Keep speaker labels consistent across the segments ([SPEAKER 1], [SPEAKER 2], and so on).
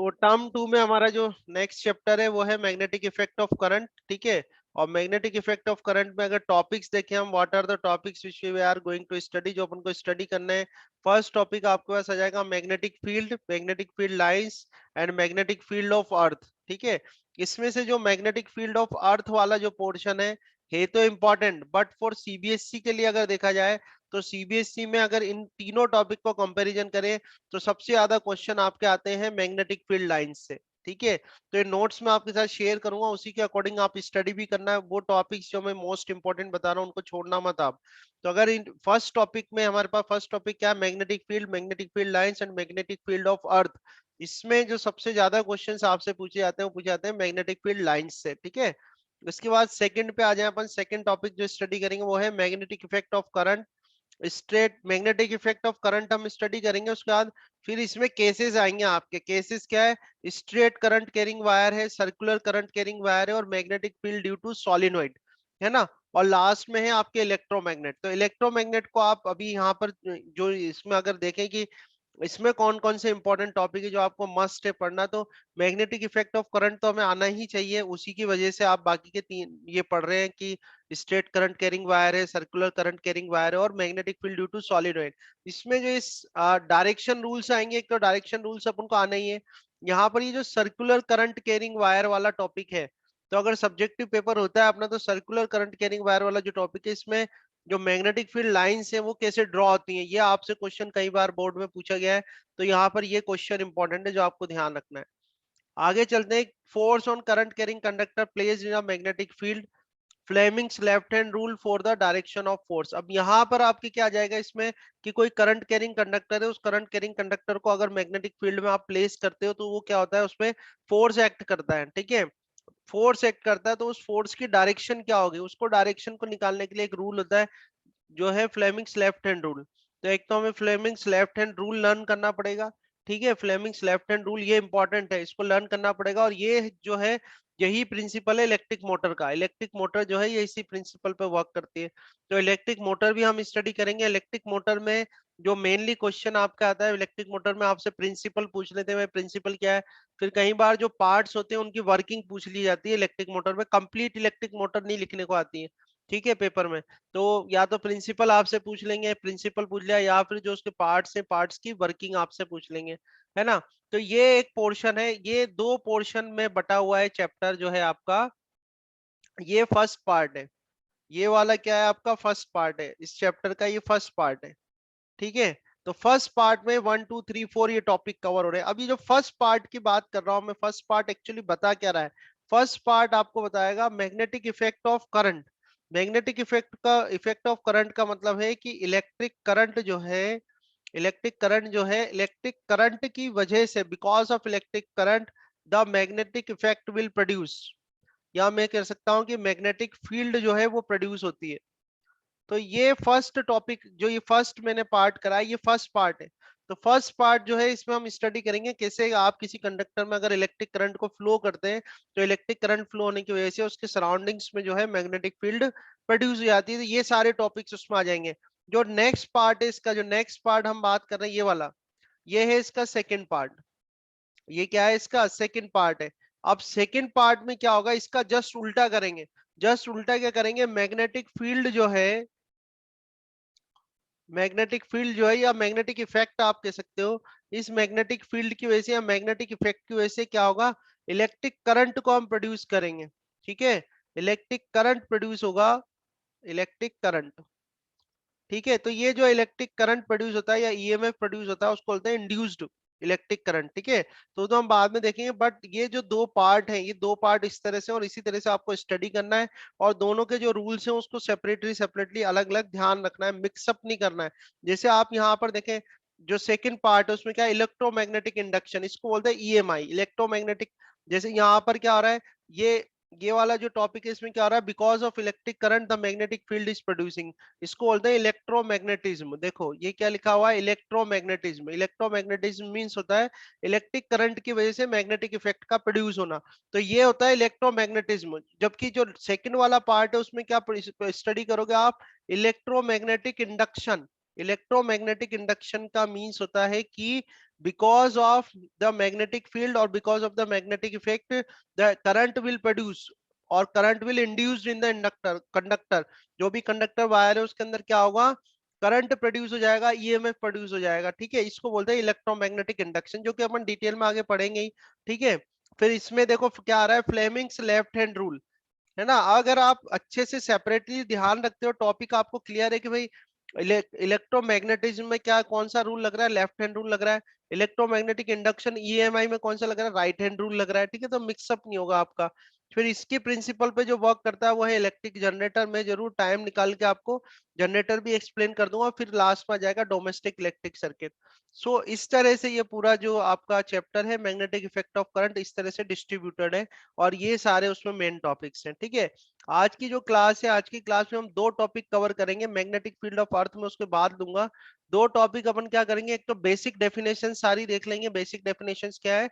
[SPEAKER 1] तो टर्म 2 में हमारा जो नेक्स्ट चैप्टर है वो है मैग्नेटिक इफेक्ट ऑफ करंट, ठीक है। और मैग्नेटिक इफेक्ट ऑफ करंट में अगर टॉपिक्स देखें हम, what are the topics which we are going to study, जो अपन को स्टडी करना है। फर्स्ट टॉपिक आपके पास आ जाएगा magnetic field lines and magnetic field of earth, ठीक है। इसमें से जो मैग्नेटिक फील्ड ऑफ अर्थ वाला जो पोर्शन है तो इम्पोर्टेंट, बट फॉर सीबीएसई के लिए अगर देखा जाए तो सीबीएसई में अगर इन तीनों टॉपिक को कंपैरिजन करें तो सबसे ज्यादा क्वेश्चन आपके आते हैं मैग्नेटिक फील्ड लाइन से, ठीक है। तो ये नोट्स में आपके साथ शेयर करूंगा, उसी के अकॉर्डिंग आप स्टडी भी करना है। वो टॉपिक्स जो मैं मोस्ट इंपोर्टेंट बता रहा हूँ उनको छोड़ना मत आप। तो अगर इन फर्स्ट टॉपिक में हमारे पास फर्स्ट टॉपिक क्या है, magnetic field lines and magnetic field of earth. इसमें जो सबसे ज्यादा क्वेश्चन आपसे पूछे जाते हैं वो पूछे जाते हैं मैग्नेटिक फील्ड लाइंस से, ठीक है। उसके बाद सेकंड पे आ जाए अपन, सेकंड टॉपिक जो स्टडी करेंगे वो है magnetic effect of current. Straight magnetic effect of current हम स्टडी करेंगे। उसके बाद फिर इसमें केसेस आएंगे आपके। केसेस क्या है, स्ट्रेट करंट कैरिंग वायर है, सर्कुलर करंट कैरिंग वायर है, और magnetic field due to solenoid, है ना। और लास्ट में है आपके इलेक्ट्रोमैग्नेट। तो इलेक्ट्रोमैग्नेट को आप अभी यहाँ पर जो इसमें अगर देखें कि इसमें कौन कौन से इंपॉर्टेंट टॉपिक है जो आपको मस्ट है पढ़ना, तो मैग्नेटिक इफेक्ट ऑफ करंट तो हमें आना ही चाहिए, उसी की वजह से आप बाकी के तीन ये पढ़ रहे हैं कि स्ट्रेट करंट कैरिंग वायर है, सर्कुलर करंट कैरिंग वायर है, और मैग्नेटिक फील्ड ड्यू टू सॉलिडॉइड। इसमें जो इस डायरेक्शन रूल्स आएंगे, एक तो डायरेक्शन रूल्स अपन को आना ही है। यहाँ पर ये जो सर्कुलर करंट कैरिंग वायर वाला टॉपिक है, तो अगर सब्जेक्टिव पेपर होता है अपना तो सर्कुलर करंट कैरिंग वायर वाला जो टॉपिक है, इसमें जो मैग्नेटिक फील्ड लाइंस है वो कैसे ड्रॉ होती हैं, ये आपसे क्वेश्चन कई बार बोर्ड में पूछा गया है। तो यहाँ पर ये क्वेश्चन इंपॉर्टेंट है जो आपको ध्यान रखना है। आगे चलते हैं, force on current carrying conductor place in a magnetic field, Fleming's left hand rule for the direction of force. अब यहाँ पर आपके क्या आ जाएगा इसमें कि कोई करंट कैरिंग कंडक्टर है, उस करंट कैरिंग कंडक्टर को अगर मैग्नेटिक फील्ड में आप प्लेस करते हो तो वो क्या होता है, उसमें फोर्स एक्ट करता है, ठीक है। फोर्स एक्ट करता है तो उस फोर्स की डायरेक्शन क्या होगी, उसको डायरेक्शन को निकालने के लिए एक रूल होता है जो है फ्लेमिंग्स लेफ्ट हैंड रूल। तो एक तो हमें Fleming's left hand rule learn करना पड़ेगा, ठीक है। फ्लेमिंग्स लेफ्ट हैंड रूल ये इंपॉर्टेंट है, इसको लर्न करना पड़ेगा। और ये जो है यही प्रिंसिपल है इलेक्ट्रिक मोटर का। इलेक्ट्रिक मोटर जो है ये इसी प्रिंसिपल पे वर्क करती है। तो इलेक्ट्रिक मोटर भी हम स्टडी करेंगे। इलेक्ट्रिक मोटर में जो मेनली क्वेश्चन आपका आता है इलेक्ट्रिक मोटर में, आपसे प्रिंसिपल पूछ लेते हैं, प्रिंसिपल क्या है। फिर कई बार जो पार्ट्स होते हैं उनकी वर्किंग पूछ ली जाती है इलेक्ट्रिक मोटर में, कंप्लीट इलेक्ट्रिक मोटर नहीं लिखने को आती है, ठीक है, पेपर में। तो या तो प्रिंसिपल आपसे पूछ लेंगे, प्रिंसिपल पूछ लिया, या फिर जो उसके पार्ट्स हैं पार्ट्स की वर्किंग आपसे पूछ लेंगे, है ना। तो ये एक पोर्शन है, ये दो पोर्शन में बटा हुआ है चैप्टर जो है आपका। ये फर्स्ट पार्ट है, ये वाला क्या है आपका फर्स्ट पार्ट है इस चैप्टर का, ये फर्स्ट पार्ट है, ठीक है। तो फर्स्ट पार्ट में 1 2 3 4 ये टॉपिक कवर हो रहे हैं। अभी जो फर्स्ट पार्ट की बात कर रहा हूं मैं, फर्स्ट पार्ट एक्चुअली बता क्या रहा है। फर्स्ट पार्ट आपको बताएगा magnetic effect of current. Magnetic effect of current का मतलब है कि इलेक्ट्रिक करंट की वजह से, because of electric current the magnetic effect will produce, या मैं कह सकता हूं कि मैग्नेटिक फील्ड जो है वो प्रोड्यूस होती है। तो ये फर्स्ट टॉपिक जो ये फर्स्ट मैंने पार्ट कराया, ये फर्स्ट पार्ट है। तो फर्स्ट पार्ट जो है इसमें हम स्टडी करेंगे कैसे आप किसी कंडक्टर में अगर इलेक्ट्रिक करंट को फ्लो करते हैं, तो इलेक्ट्रिक करंट फ्लो होने की वजह से उसके सराउंडिंग्स में जो है मैग्नेटिक फील्ड प्रोड्यूस हो जाती है। तो ये सारे टॉपिक्स उसमें आ जाएंगे। जो नेक्स्ट पार्ट है इसका, जो नेक्स्ट पार्ट हम बात कर रहे हैं ये वाला, ये है इसका सेकेंड पार्ट। ये क्या है, इसका सेकंड पार्ट है। अब सेकंड पार्ट में क्या होगा, इसका जस्ट उल्टा करेंगे। जस्ट उल्टा क्या करेंगे, मैग्नेटिक फील्ड जो है, मैग्नेटिक फील्ड जो है या मैग्नेटिक इफेक्ट आप कह सकते हो, इस मैग्नेटिक फील्ड की वजह से या मैग्नेटिक इफेक्ट की वजह से क्या होगा, इलेक्ट्रिक करंट को हम प्रोड्यूस करेंगे, ठीक है। इलेक्ट्रिक करंट प्रोड्यूस होगा, इलेक्ट्रिक करंट, ठीक है। तो ये जो इलेक्ट्रिक करंट प्रोड्यूस होता है या ईएमएफ प्रोड्यूस होता है उसको बोलते हैं इंड्यूस्ड इलेक्ट्रिक करंट, ठीक है। तो हम बाद में देखेंगे, बट ये जो दो पार्ट हैं, ये दो पार्ट इस तरह से और इसी तरह से आपको स्टडी करना है। और दोनों के जो रूल्स हैं उसको सेपरेटली अलग अलग ध्यान रखना है, मिक्सअप नहीं करना है। जैसे आप यहाँ पर देखें, जो सेकंड पार्ट है उसमें क्या, इलेक्ट्रोमैग्नेटिक इंडक्शन, इसको बोलते हैं ईएमआई, इलेक्ट्रोमैग्नेटिक। जैसे यहाँ पर क्या हो रहा है, ये वाला जो टॉपिक है इसमें क्या हो रहा है, because of electric current the magnetic field is producing, इसको बोलते हैं इलेक्ट्रोमैग्नेटिज्म। देखो ये क्या लिखा हुआ है, इलेक्ट्रोमैग्नेटिज्म। इलेक्ट्रोमैग्नेटिज्म मींस होता है इलेक्ट्रिक करंट की वजह से मैग्नेटिक इफेक्ट का प्रोड्यूस होना। तो ये होता है इलेक्ट्रोमैग्नेटिज्म। जबकि जो सेकंड वाला पार्ट है उसमें क्या स्टडी करोगे आप, इलेक्ट्रोमैग्नेटिक इंडक्शन। इलेक्ट्रोमैग्नेटिक इंडक्शन का मींस होता है कि because of the magnetic field or because of the magnetic effect the current will produce और current will induced in the inductor conductor, जो भी कंडक्टर वायर है उसके अंदर क्या होगा, करंट प्रोड्यूस हो जाएगा, ईएमएफ प्रोड्यूस हो जाएगा, ठीक है। इसको बोलते हैं इलेक्ट्रोमैग्नेटिक इंडक्शन, जो कि अपन डिटेल में आगे पढ़ेंगे ही, ठीक है। फिर इसमें देखो क्या आ रहा है, फ्लेमिंग्स लेफ्ट हैंड रूल, है ना। अगर आप अच्छे से सेपरेटली ध्यान रखते हो, टॉपिक आपको क्लियर है कि भाई इलेक्ट्रोमैग्नेटिज्म में क्या कौन सा रूल लग रहा है, लेफ्ट हैंड रूल लग रहा है। इलेक्ट्रोमैग्नेटिक इंडक्शन ईएमआई में कौन सा लग रहा है, राइट हैंड रूल लग रहा है, ठीक है। तो मिक्सअप नहीं होगा आपका। फिर इसके प्रिंसिपल पे जो वर्क करता है वो है इलेक्ट्रिक जनरेटर, में जरूर टाइम निकाल के आपको जनरेटर भी एक्सप्लेन कर दूंगा। फिर लास्ट में आ जाएगा डोमेस्टिक इलेक्ट्रिक सर्किट। सो इस तरह से ये पूरा जो आपका चैप्टर है मैग्नेटिक इफेक्ट ऑफ करंट इस तरह से डिस्ट्रीब्यूटेड है, और ये सारे उसमें मेन टॉपिक्स हैं, ठीक है। आज की जो क्लास है, आज की क्लास में हम दो टॉपिक कवर करेंगे, मैग्नेटिक फील्ड ऑफ अर्थ में उसके बाद दूंगा। दो टॉपिक अपन क्या करेंगे, एक तो बेसिक डेफिनेशन सारी देख लेंगे, बेसिक डेफिनेशंस क्या है,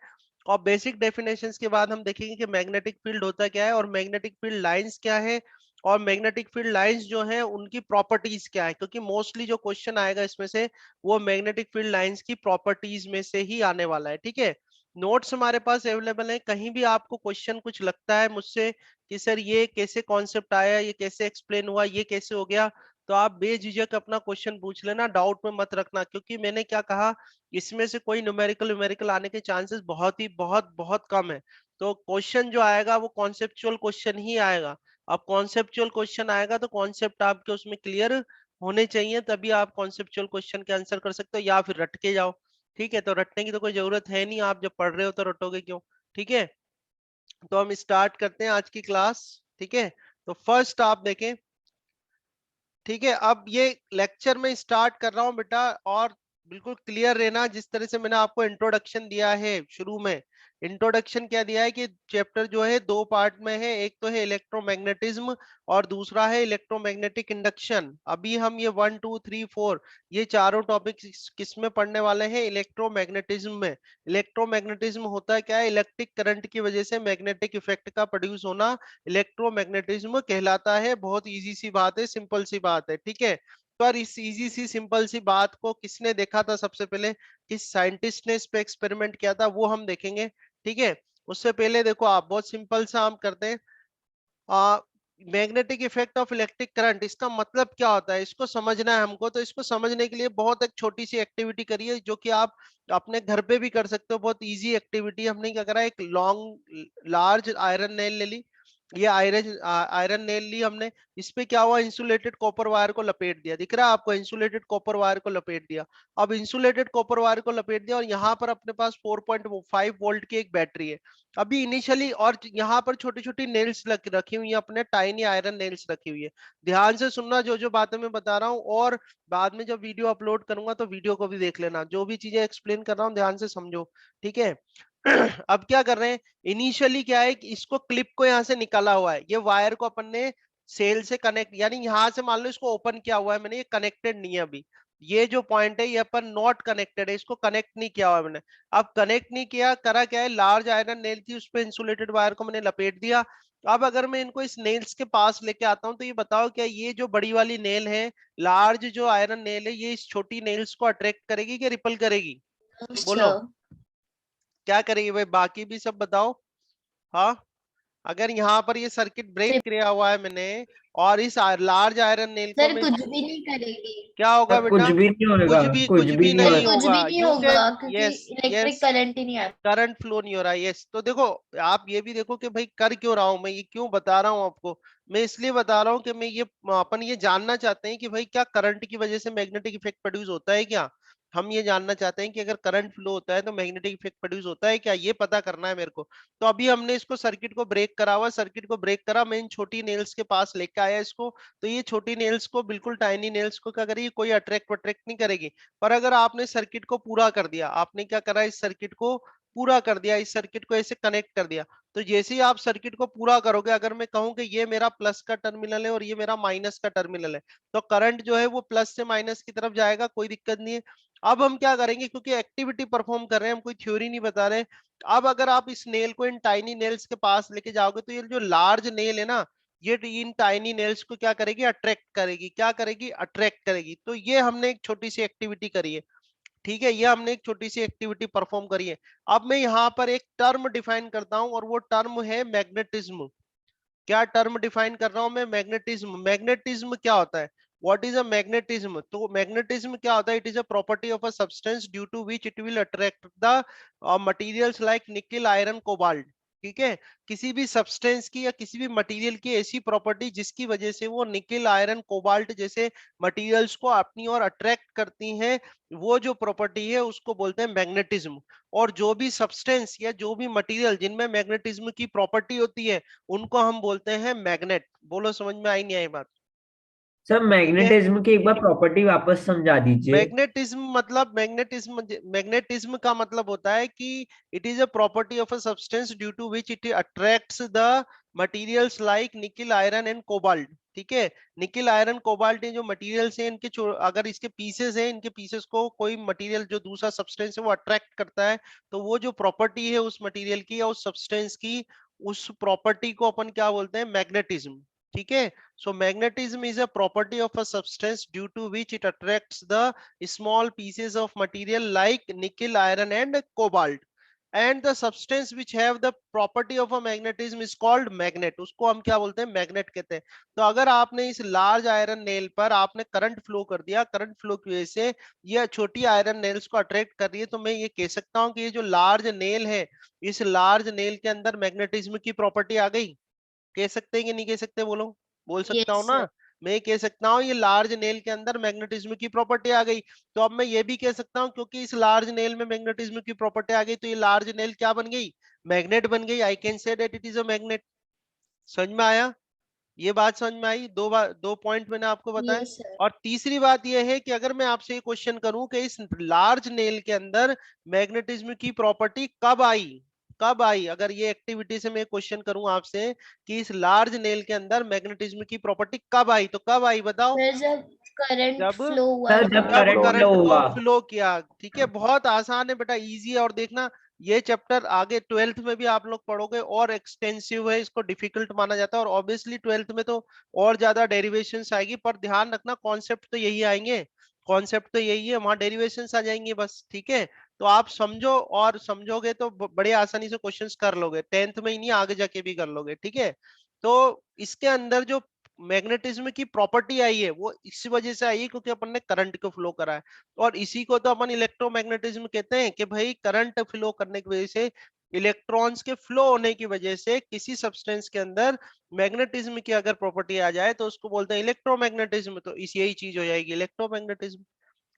[SPEAKER 1] और बेसिक डेफिनेशंस के बाद हम देखेंगे कि मैग्नेटिक फील्ड होता क्या है, और मैग्नेटिक फील्ड लाइंस क्या है, और मैग्नेटिक फील्ड लाइंस जो है उनकी प्रॉपर्टीज क्या है, क्योंकि मोस्टली जो क्वेश्चन आएगा इसमें से वो मैग्नेटिक फील्ड लाइंस की प्रॉपर्टीज में से ही आने वाला है, ठीक है। नोट्स हमारे पास अवेलेबल है, कहीं भी आपको क्वेश्चन कुछ लगता है मुझसे कि सर ये कैसे कॉन्सेप्ट आया, ये कैसे एक्सप्लेन हुआ, ये कैसे हो गया, तो आप बेझिझक अपना क्वेश्चन पूछ लेना, डाउट में मत रखना, क्योंकि मैंने क्या कहा, इसमें से कोई न्यूमेरिकल न्यूमेरिकल आने के चांसेस बहुत ही बहुत बहुत कम है। तो क्वेश्चन जो आएगा वो कॉन्सेप्चुअल क्वेश्चन ही आएगा। अब कॉन्सेप्चुअल क्वेश्चन आएगा तो कॉन्सेप्ट आपके उसमें क्लियर होने चाहिए, तभी आप कॉन्सेप्चुअल क्वेश्चन के आंसर कर सकते हो, या फिर रट के जाओ, ठीक है। तो रटने की तो कोई जरूरत है नहीं, आप जब पढ़ रहे हो तो रटोगे क्यों, ठीक है। तो हम स्टार्ट करते हैं आज की क्लास, ठीक है। तो फर्स्ट आप देखें, ठीक है। अब ये लेक्चर में स्टार्ट कर रहा हूं बेटा, और बिल्कुल क्लियर रहना, जिस तरह से मैंने आपको इंट्रोडक्शन दिया है शुरू में। इंट्रोडक्शन क्या दिया है कि चैप्टर जो है दो पार्ट में है, एक तो है इलेक्ट्रोमैग्नेटिज्म और दूसरा है इलेक्ट्रोमैग्नेटिक इंडक्शन। अभी हम ये 1 2 3 4 ये चारों टॉपिक किस में पढ़ने वाले हैं, इलेक्ट्रोमैग्नेटिज्म में। इलेक्ट्रोमैग्नेटिज्म होता क्या है, इलेक्ट्रिक करंट की वजह से मैग्नेटिक इफेक्ट का प्रोड्यूस होना इलेक्ट्रोमैग्नेटिज्म कहलाता है। बहुत इजी सी बात है, सिंपल सी बात है, ठीक है। पर इस इजी सी सिंपल सी बात को किसने देखा था सबसे पहले, किस साइंटिस्ट ने इस पे एक्सपेरिमेंट किया था, वो हम देखेंगे, ठीक है। उससे पहले देखो आप, बहुत सिंपल सा हम करते हैं, magnetic effect of electric current, इसका मतलब क्या होता है, इसको समझना है हमको। तो इसको समझने के लिए बहुत एक छोटी सी एक्टिविटी करिए, जो कि आप अपने घर पे भी कर सकते हो, बहुत इजी एक्टिविटी। हमने क्या करा, एक लॉन्ग लार्ज आयरन नेल ले ली, ये आयरन आयरन नेल ली हमने, इस पे क्या हुआ, इंसुलेटेड कॉपर वायर को लपेट दिया, दिख रहा है आपको, इंसुलेटेड कॉपर वायर को लपेट दिया। अब इंसुलेटेड कॉपर वायर को लपेट दिया, और यहाँ पर अपने पास 4.5 वोल्ट की एक बैटरी है अभी इनिशियली, और यहाँ पर छोटी छोटी नेल्स रखी हुई है, अपने टाइनी आयरन नेल्स रखी हुई है। ध्यान से सुनना जो जो बातें मैं बता रहा हूँ, और बाद में जब वीडियो अपलोड करूंगा तो वीडियो को भी देख लेना, जो भी चीजें एक्सप्लेन कर रहा हूँ ध्यान से समझो, ठीक है। अब क्या कर रहे हैं, इनिशियली क्या है कि इसको क्लिप को यहाँ से निकाला हुआ है, ये वायर को अपन ने सेल से कनेक्ट, यानी यहाँ से मान लो इसको ओपन किया हुआ है मैंने, ये कनेक्टेड नहीं है अभी, ये जो पॉइंट है ये अपन नॉट कनेक्टेड है, इसको कनेक्ट नहीं किया हुआ है मैंने। अब कनेक्ट नहीं किया, करा क्या है, लार्ज आयरन नेल थी, उस पे इंसुलेटेड वायर को मैंने लपेट दिया। अब अगर मैं इनको इस नेल्स के पास लेके आता हूं, तो ये बताओ क्या ये जो बड़ी वाली नेल है, लार्ज जो आयरन नेल है, ये इस छोटी नेल्स को अट्रैक्ट करेगी कि रिपल करेगी,
[SPEAKER 2] अच्छा।
[SPEAKER 1] बोलो क्या करेगी भाई, बाकी भी सब बताओ। हाँ, अगर यहाँ पर ये सर्किट ब्रेक किया हुआ है मैंने, और इस लार्ज आयरन नेल को
[SPEAKER 2] सर
[SPEAKER 1] मैं,
[SPEAKER 2] कुछ भी नहीं करेगी।
[SPEAKER 1] क्या होगा
[SPEAKER 3] कुछ
[SPEAKER 1] बेटा,
[SPEAKER 3] भी नहीं होगा, कुछ
[SPEAKER 1] कुछ
[SPEAKER 3] भी
[SPEAKER 1] भी
[SPEAKER 3] नहीं
[SPEAKER 2] सर
[SPEAKER 1] नहीं
[SPEAKER 3] होगा।
[SPEAKER 2] कुछ
[SPEAKER 1] होगा,
[SPEAKER 2] भी नहीं
[SPEAKER 1] यू कैन,
[SPEAKER 2] होगा क्योंकि
[SPEAKER 1] यस
[SPEAKER 2] इलेक्ट्रिक
[SPEAKER 1] यस,
[SPEAKER 2] करंट ही नहीं आता।
[SPEAKER 1] करंट फ्लो नहीं हो रहा है, यस। तो देखो आप ये भी देखो कि भाई कर क्यों रहा हूं मैं, ये क्यों बता रहा हूं आपको, मैं इसलिए बता रहा हूं कि मैं ये अपन ये जानना चाहते हैं कि भाई क्या करंट की वजह से मैग्नेटिक इफेक्ट प्रोड्यूस होता है क्या। हम ये जानना चाहते हैं कि अगर करंट फ्लो होता है तो मैग्नेटिक इफेक्ट प्रोड्यूस होता है क्या, ये पता करना है मेरे को। तो अभी हमने इसको सर्किट को ब्रेक करा हुआ, सर्किट को ब्रेक करा, मैं इन छोटी नेल्स के पास लेके आया इसको। तो ये छोटी नेल्स को, बिल्कुल टाइनी नेल्स को क्या करेगी, कोई अट्रैक्ट वट्रैक्ट नहीं करेगी। पर अगर आपने सर्किट को पूरा कर दिया, आपने क्या करा, इस सर्किट को पूरा कर दिया, इस सर्किट को ऐसे कनेक्ट कर दिया, तो जैसे ही आप सर्किट को पूरा करोगे, अगर मैं कहूं कि ये मेरा प्लस का टर्मिनल है और ये मेरा माइनस का टर्मिनल है, तो करंट जो है वो प्लस से माइनस की तरफ जाएगा, कोई दिक्कत नहीं है। अब हम क्या करेंगे, क्योंकि एक्टिविटी परफॉर्म कर रहे हैं, हम कोई थ्योरी नहीं बता रहे। अब अगर आप इस नेल को इन टाइनी नेल्स के पास लेके जाओगे, तो ये जो लार्ज नेल है ना, ये इन टाइनी नेल्स को क्या करेगी, अट्रैक्ट करेगी, क्या करेगी, अट्रैक्ट करेगी। तो ये हमने एक छोटी सी एक्टिविटी करी है, ठीक है, ये हमने एक छोटी सी एक्टिविटी परफॉर्म करी है। अब मैं यहाँ पर एक टर्म डिफाइन करता हूं और वो टर्म है मैग्नेटिज्म। क्या टर्म डिफाइन कर रहा हूं मैं? मैग्नेटिज्म। मैग्नेटिज्म क्या होता है? What is a magnetism? तो मैग्नेटिज्म क्या होता है? It is a property of a substance due to which it will attract the materials like nickel, iron, cobalt. ठीक है, किसी भी सब्सटेंस की या किसी भी मटेरियल की ऐसी प्रॉपर्टी जिसकी वजह से वो निकल, आयरन, कोबाल्ट जैसे मटेरियल्स को अपनी ओर अट्रैक्ट करती हैं, वो जो प्रॉपर्टी है उसको बोलते हैं मैग्नेटिज्म। और जो भी सब्सटेंस या जो भी मटेरियल जिनमें मैग्नेटिज्म की प्रॉपर्टी होती है उनको हम बोलते हैं मैग्नेट। बोलो, समझ में आई नहीं आई बात?
[SPEAKER 2] सर
[SPEAKER 1] ठीक है,
[SPEAKER 2] मैग्नेटिज्म की एक बार प्रॉपर्टी वापस समझा दीजिए।
[SPEAKER 1] मैग्नेटिज्म मतलब मैग्नेटिज्म का मतलब होता है कि it is a property of a substance due to which it attracts the materials like nickel, iron and cobalt. ठीक है, निकल, आयरन, कोबाल्ट ये जो मटेरियल्स हैं इनके अगर इसके पीसेस हैं, इनके पीसेस को कोई मटेरियल जो दूसरा सब्सटेंस है वो अट्रैक्ट करता है, तो वो जो प्रॉपर्टी है उस मटेरियल की या उस सब्सटेंस की, उस प्रॉपर्टी को अपन क्या बोलते हैं? मैग्नेटिज्म। ठीक है, so magnetism is a property of a substance due to which it attracts the small pieces of material like nickel, iron and cobalt, and the substance which have the property of a magnetism is called magnet। उसको हम क्या बोलते हैं? Magnet कहते हैं। तो अगर आपने इस लार्ज आयरन नेल पर आपने करंट फ्लो कर दिया, करंट फ्लो की वजह से ये छोटी आयरन नेल्स को अट्रैक्ट कर रही है, तो मैं ये कह सकता हूं कि ये जो लार्ज नेल है, इस लार्ज नेल के अंदर मैग्नेटिज्म की प्रॉपर्टी आ गई। कह सकते हैं कि नहीं कह सकते? बोलो, बोल सकता
[SPEAKER 3] यस
[SPEAKER 1] हूँ ना?
[SPEAKER 3] सर।
[SPEAKER 1] मैं कह सकता हूँ ये लार्ज नेल के अंदर मैग्नेटिज्म की प्रॉपर्टी आ गई। तो अब मैं ये भी कह सकता हूँ क्योंकि इस लार्ज नेल में मैग्नेटिज्म की प्रॉपर्टी आ गई, तो ये लार्ज नेल क्या बन गई? मैग्नेट बन गई। I can say that it is a magnet. समझ में आया? ये बात समझ में आई? दो पॉइंट मैंने आपको बताए।
[SPEAKER 3] Yes sir.
[SPEAKER 1] और तीसरी बात यह है कि अगर मैं आपसे ये क्वेश्चन करूं कि इस लार्ज नेल के अंदर मैग्नेटिज्म की प्रॉपर्टी कब आई? कब आई? अगर ये एक्टिविटी से मैं क्वेश्चन करूं आपसे कि इस लार्ज नेल के अंदर मैग्नेटिज्म की प्रॉपर्टी कब आई, तो कब आई बताओ?
[SPEAKER 3] सर जब करंट
[SPEAKER 1] जब
[SPEAKER 3] फ्लो हुआ
[SPEAKER 2] सर
[SPEAKER 3] था।
[SPEAKER 2] जब
[SPEAKER 1] जब
[SPEAKER 2] करंट फ्लो
[SPEAKER 1] करंट को
[SPEAKER 2] हुआ।
[SPEAKER 1] फ्लो किया। ठीक है, बहुत आसान है बेटा, इजी है। और देखना, ये चैप्टर आगे 12th में भी आप लोग पढ़ोगे और एक्सटेंसिव है, इसको डिफिकल्ट माना जाता है। और ऑब्वियसली 12th में तो और ज्यादा डेरिवेशंस आएगी, पर ध्यान रखना कॉन्सेप्ट तो यही आएंगे। कॉन्सेप्ट तो यही है, वहां डेरिवेशंस आ जाएंगे बस। ठीक है, तो आप समझो, और समझोगे तो बड़े आसानी से क्वेश्चंस कर लोगे, 10th में ही नहीं आगे जाके भी कर लोगे। ठीक है, तो इसके अंदर जो मैग्नेटिज्म की प्रॉपर्टी आई है वो इस वजह से आई है क्योंकि अपन ने करंट को फ्लो करा है। और इसी को तो अपन इलेक्ट्रोमैग्नेटिज्म कहते हैं कि भाई करंट फ्लो करने की वजह से, इलेक्ट्रॉन्स के फ्लो होने की वजह से किसी सब्सटेंस के अंदर मैग्नेटिज्म की अगर प्रॉपर्टी आ जाए तो उसको बोलते हैं इलेक्ट्रोमैग्नेटिज्म। तो इस यही चीज हो जाएगी इलेक्ट्रोमैग्नेटिज्म।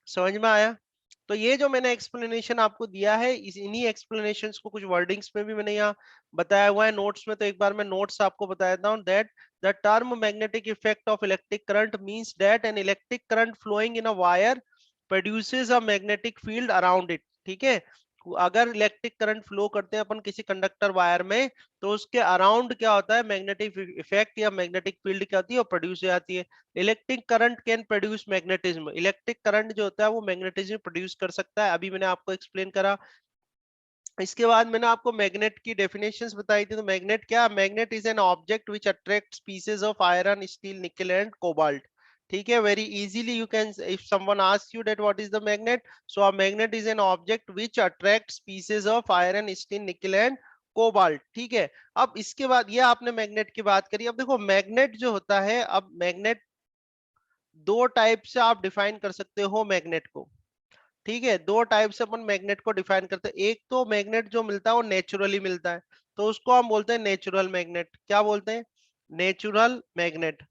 [SPEAKER 1] समझ में आया? तो ये जो मैंने एक्सप्लेनेशन आपको दिया है, इस इन्हीं एक्सप्लेनेशंस को कुछ वर्डिंग्स में भी मैंने यहाँ बताया हुआ है नोट्स में। तो एक बार मैं नोट्स आपको बता देता हूँ। That the term magnetic effect of electric current means that an electric current flowing in a wire produces a magnetic field around it. ठीक है, अगर इलेक्ट्रिक करंट फ्लो करते हैं अपन किसी कंडक्टर वायर में, तो उसके अराउंड क्या होता है? मैग्नेटिक इफेक्ट या मैग्नेटिक फील्ड क्या होती है? प्रोड्यूस हो जाती है। Electric current can produce magnetism. Electric current जो होता है वो मैग्नेटिज्म प्रोड्यूस कर सकता है, अभी मैंने आपको एक्सप्लेन करा। इसके बाद मैंने आपको मैग्नेट की डेफिनेशंस बताई थी। तो मैग्नेट क्या? Magnet is an object which attracts pieces of iron, steel, nickel and cobalt. ठीक है, very easily you can, if someone asks you that what is the magnet, so a magnet is an object which attracts pieces of iron, steel, nickel and cobalt. ठीक है, अब इसके बाद ये आपने magnet की बात करी। अब देखो मैग्नेट जो होता है, अब मैग्नेट दो टाइप से आप डिफाइन कर सकते हो मैग्नेट को। ठीक है, दो टाइप से अपन मैग्नेट को डिफाइन करते हैं। एक तो मैग्नेट जो मिलता है वो नेचुरली मिलता है, तो उसको हम बोलते हैं नेचुरल मैग्नेट। क्या बोलते हैं? Natural magnet.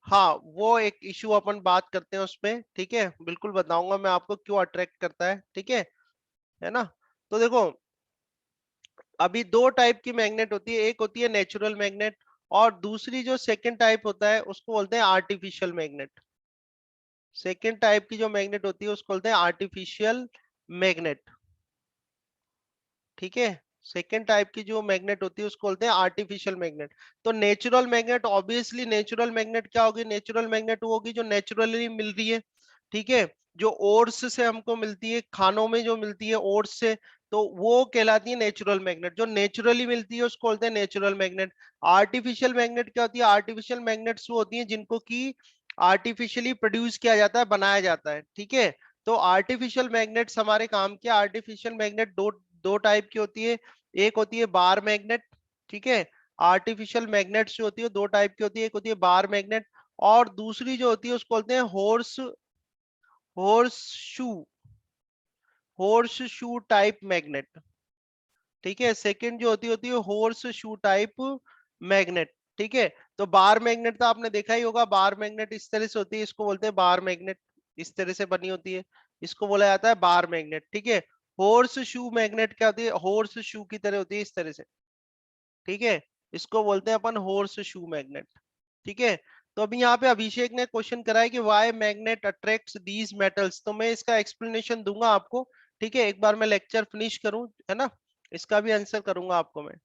[SPEAKER 1] हाँ, वो एक इशू अपन बात करते हैं उस पे। ठीक है, बिल्कुल बताऊंगा मैं आपको क्यों अट्रैक्ट करता है। ठीक है ना? तो देखो, अभी दो टाइप की मैग्नेट होती है, एक होती है नेचुरल मैग्नेट, और दूसरी जो सेकंड टाइप होता है उसको बोलते हैं आर्टिफिशियल मैग्नेट। सेकेंड टाइप की जो मैग्नेट होती है उसको बोलते हैं आर्टिफिशियल मैग्नेट। ठीक है, सेकेंड टाइप की जो मैग्नेट होती है उसको बोलते हैं आर्टिफिशियल मैग्नेट। तो natural magnet, obviously natural magnet क्या होगी? नेचुरल मैग्नेट वो होगी जो नेचुरली मिल रही है। ठीक है, जो ओर्स से हमको मिलती है, खानों में जो मिलती है ओर्स से, तो वो कहलाती है नेचुरल मैग्नेट। जो नेचुरली मिलती है उसको बोलते हैं नेचुरल मैग्नेट। आर्टिफिशियल मैग्नेट क्या होती है? आर्टिफिशियल मैग्नेट्स वो होती है जिनको की आर्टिफिशियली प्रोड्यूस किया जाता है, बनाया जाता है। ठीक है, तो आर्टिफिशियल मैग्नेट्स हमारे काम क्या, आर्टिफिशियल मैग्नेट दो दो टाइप की होती है, एक होती है बार मैग्नेट, ठीक है। आर्टिफिशियल मैग्नेट्स जो होती है दो टाइप की होती है, एक होती है बार मैग्नेट और दूसरी जो होती है उसको बोलते हैं horse horse shoe horse shoe type magnet, ठीक है। सेकंड जो होती है हॉर्स शू टाइप मैग्नेट, ठीक है। तो बार मैग्नेट तो आपने देखा ही होगा, बार मैग्नेट इस तरह से होती है, इसको बोलते हैं बार मैग्नेट, इस तरह से बनी होती है, इसको बोला जाता है बार मैग्नेट, ठीक है। हॉर्स शू मैग्नेट क्या होती है, हॉर्स शू की तरह होती है इस तरह से, ठीक है। इसको बोलते हैं अपन हॉर्स शू मैग्नेट, ठीक है। तो अभी यहाँ पे अभिषेक ने क्वेश्चन करा है कि why magnet attracts these metals, तो मैं इसका एक्सप्लेनेशन दूंगा आपको, ठीक है। एक बार मैं लेक्चर फिनिश करूं, है ना, इसका भी आंसर करूंगा आपको मैं।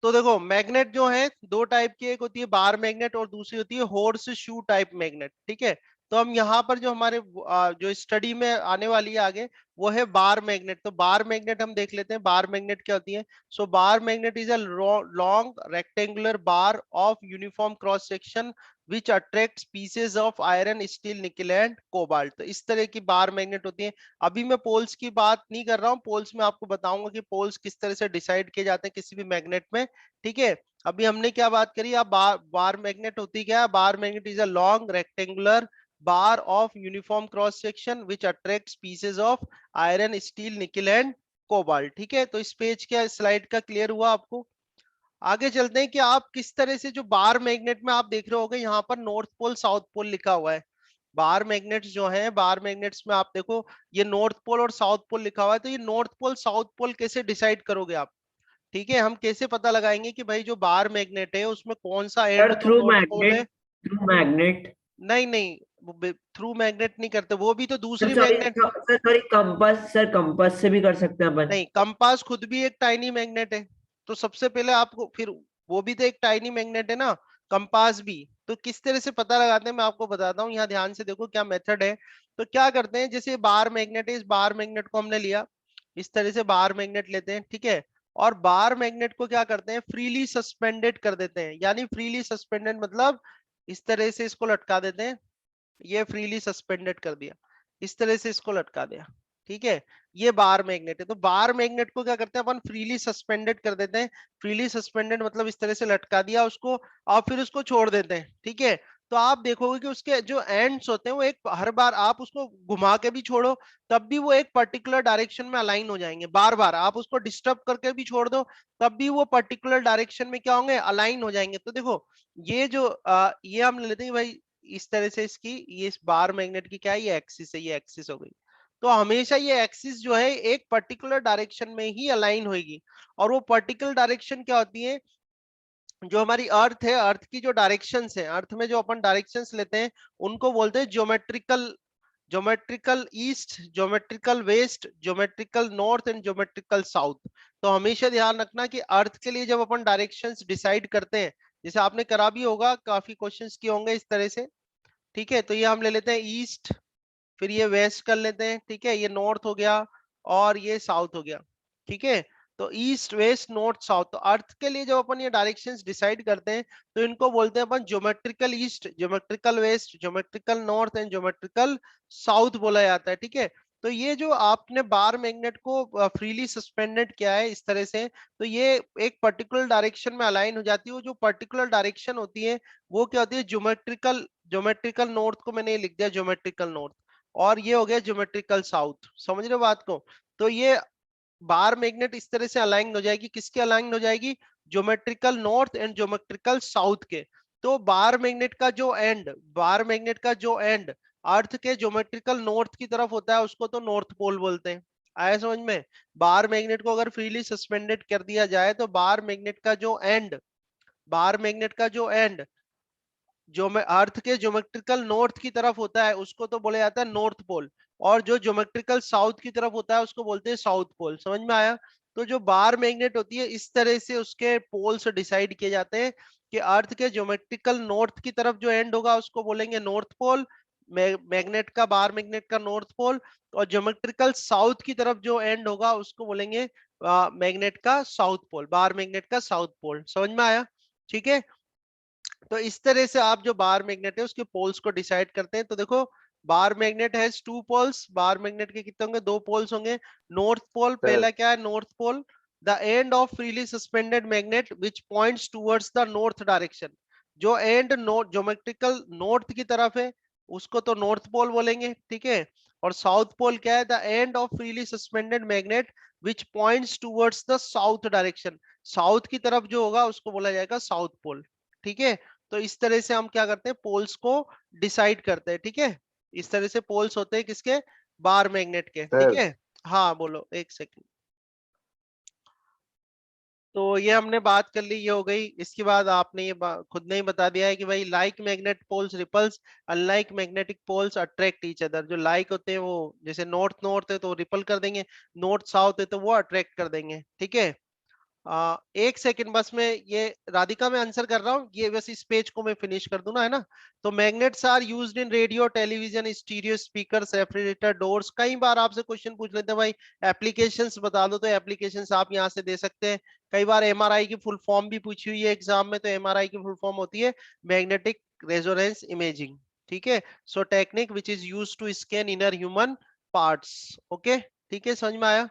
[SPEAKER 1] तो देखो मैग्नेट जो है दो टाइप की, एक होती है बार मैग्नेट और दूसरी होती है हॉर्स शू टाइप मैग्नेट, ठीक है। तो हम यहाँ पर जो हमारे जो स्टडी में आने वाली है आगे, वो है बार मैग्नेट। तो बार मैग्नेट हम देख लेते हैं, बार मैग्नेट क्या होती है। So bar magnet is a long rectangular bar of uniform cross section which attracts pieces of iron steel nickel and cobalt. तो इस तरह की बार मैग्नेट होती है। अभी मैं पोल्स की बात नहीं कर रहा हूँ, पोल्स में आपको बताऊंगा कि पोल्स किस तरह से डिसाइड किए जाते हैं किसी भी मैग्नेट में, ठीक है। अभी हमने क्या बात करी, अब बार मैग्नेट होती क्या है, बार magnet is a long rectangular bar of uniform cross section which attracts pieces of iron steel nickel and cobalt, ठीक है। तो इस पेज का स्लाइड का क्लियर हुआ आपको। आगे चलते हैं कि आप किस तरह से जो बार मैग्नेट में आप देख रहे होगे यहाँ पर नॉर्थ पोल साउथ पोल लिखा हुआ है। बार मैग्नेट्स जो है, बार मैग्नेट्स में आप देखो ये नॉर्थ पोल और साउथ पोल लिखा हुआ है, तो ये नॉर्थ पोल साउथ पोल कैसे डिसाइड करोगे आप, ठीक है। हम कैसे पता लगाएंगे कि भाई जो बार मैग्नेट है उसमें कौन सा एंड
[SPEAKER 2] सर
[SPEAKER 1] तो नॉर्थ पोल है।
[SPEAKER 2] Through magnet.
[SPEAKER 1] नहीं नहीं, थ्रू मैग्नेट नहीं करते, वो भी तो
[SPEAKER 2] सर
[SPEAKER 1] दूसरी
[SPEAKER 2] sorry
[SPEAKER 1] magnet.
[SPEAKER 2] Sir sorry compass, sir compass से भी कर सकते हैं अपन।
[SPEAKER 1] नहीं, कंपास खुद भी एक टाइनी मैग्नेट है, तो सबसे पहले आपको फिर वो भी तो एक टाइनी मैग्नेट है ना, कंपास भी। तो किस तरह से पता लगाते हैं मैं आपको बताता हूँ, यहाँ ध्यान से देखो क्या मेथड है। तो क्या करते हैं, जैसे बार मैग्नेट है, इस बार मैग्नेट को हमने लिया, इस तरह से बार मैग्नेट लेते हैं, ठीक है। और बार मैग्नेट को क्या करते हैं, फ्रीली सस्पेंडेड कर देते हैं, यानी फ्रीली सस्पेंडेड मतलब इस तरह से इसको लटका देते हैं, ये फ्रीली सस्पेंडेड कर दिया, इस तरह से इसको लटका दिया, ठीक है। ये बार मैग्नेट है। तो बार मैग्नेट को क्या करते हैं अपन, फ्रीली सस्पेंडेड कर देते हैं। फ्रीली सस्पेंडेड मतलब इस तरह से लटका दिया उसको और फिर उसको छोड़ देते हैं, ठीक है। तो आप देखोगे कि उसके जो एंड्स होते हैं वो एक, हर बार आप उसको घुमा के भी छोड़ो तब भी वो एक पर्टिकुलर डायरेक्शन में अलाइन हो जाएंगे, बार बार आप उसको डिस्टर्ब करके भी छोड़ दो तब भी वो पर्टिकुलर डायरेक्शन में क्या होंगे, अलाइन हो जाएंगे। तो देखो ये जो ये हम ले लेते हैं भाई, इस तरह से इसकी, ये इस बार मैग्नेट की क्या है, ये एक्सिस है, ये एक्सिस हो गई। तो हमेशा ये एक्सिस जो है एक पर्टिकुलर डायरेक्शन में ही अलाइन होगी। और वो पर्टिकुलर डायरेक्शन क्या होती है, जो हमारी अर्थ है, अर्थ की जो डायरेक्शंस है, अर्थ में जो अपन डायरेक्शंस लेते हैं उनको बोलते हैं geometrical, geometrical east, geometrical west, geometrical north and geometrical south. तो हमेशा ध्यान रखना कि अर्थ के लिए जब अपन डायरेक्शंस डिसाइड करते हैं, जैसे आपने करा भी होगा, काफी क्वेश्चंस किए होंगे इस तरह से, ठीक है। तो ये हम ले लेते हैं ईस्ट, फिर ये वेस्ट कर लेते हैं, ठीक है, ये नॉर्थ हो गया और ये साउथ हो गया, ठीक है। तो ईस्ट वेस्ट नॉर्थ साउथ, तो अर्थ के लिए जब अपन ये डायरेक्शंस डिसाइड करते हैं तो इनको बोलते हैं अपन geometrical east, geometrical west, geometrical north and geometrical south बोला जाता है, ठीक है। तो ये जो आपने बार मैग्नेट को फ्रीली सस्पेंडेड किया है इस तरह से, तो ये एक पर्टिकुलर डायरेक्शन में अलाइन हो जाती है। वो जो पर्टिकुलर डायरेक्शन होती है वो क्या होती है, ज्योमेट्रिकल, ज्योमेट्रिकल नॉर्थ को मैंने लिख दिया ज्योमेट्रिकल नॉर्थ, और ये हो गया ज्योमेट्रिकल साउथ, समझ रहे हो बात को। तो ये बार मैग्नेट इस तरह से अलाइन हो जाएगी, किसके अलाइन हो जाएगी, geometrical north and geometrical south के। तो बार मैग्नेट का जो एंड, बार मैग्नेट का जो एंड अर्थ के ज्योमेट्रिकल नॉर्थ की तरफ होता है उसको तो नॉर्थ पोल बोलते हैं। आया समझ में। बार मैग्नेट को अगर फ्रीली सस्पेंडेड कर दिया जाए तो बार मैग्नेट का जो एंड, बार मैग्नेट का जो एंड जो में अर्थ के ज्योमेट्रिकल नॉर्थ की तरफ होता है उसको तो बोला जाता है नॉर्थ पोल, और जो ज्योमेट्रिकल साउथ की तरफ होता है उसको बोलते हैं साउथ पोल। समझ में आया। तो जो बार मैग्नेट होती है इस तरह से उसके पोल्स डिसाइड किए जाते हैं कि अर्थ के ज्योमेट्रिकल नॉर्थ की तरफ जो एंड होगा उसको बोलेंगे नॉर्थ पोल, मैग्नेट का, बार मैग्नेट का नॉर्थ पोल। और ज्योमेट्रिकल साउथ की तरफ जो एंड होगा उसको बोलेंगे मैग्नेट का साउथ पोल, बार मैग्नेट का साउथ पोल। समझ में आया, ठीक है। तो इस तरह से आप जो बार मैग्नेट है उसके पोल्स को डिसाइड करते हैं। तो देखो bar magnet has two poles, bar magnet के कितने होंगे, 2 पोल्स होंगे। नॉर्थ पोल, पहला क्या है north pole, the end of freely suspended magnet which points towards the north direction. जो एंड नॉर्थ ज्योमेट्रिकल नॉर्थ की तरफ है उसको तो नॉर्थ पोल बोलेंगे, ठीक है। और साउथ पोल क्या है, the end of freely suspended magnet which points towards the south direction, south की तरफ जो होगा उसको बोला जाएगा साउथ पोल, ठीक है। तो इस तरह से हम क्या करते हैं, पोल्स को डिसाइड करते हैं, ठीक है। इस तरह से पोल्स होते हैं किसके, बार मैग्नेट के, ठीक
[SPEAKER 3] सर
[SPEAKER 1] है। हाँ बोलो, एक सेकंड। तो ये हमने बात कर ली, ये हो गई। इसके बाद आपने ये खुद ने ही बता दिया है कि भाई like magnet poles repels, unlike magnetic poles attract each other. जो लाइक होते हैं वो जैसे नॉर्थ नॉर्थ है तो रिपल कर देंगे, नॉर्थ साउथ है तो वो अट्रैक्ट कर देंगे, ठीक है। एक सेकंड बस मैं ये राधिका में आंसर कर रहा हूँ, ये बस इस पेज को मैं फिनिश कर दूं ना, है ना। तो magnets are used in radio, television, stereo speakers, refrigerator, doors. कई बार आपसे क्वेश्चन पूछ लेते हैं भाई एप्लीकेशंस बता दो, तो एप्लीकेशंस आप यहाँ से दे सकते हैं। कई बार एमआरआई की फुल फॉर्म भी पूछी हुई है एग्जाम में, तो एमआरआई की फुल फॉर्म होती है मैग्नेटिक रेजोनेंस इमेजिंग, ठीक है। So technique which is used to scan inner human parts. Okay, ठीक है, समझ में आया।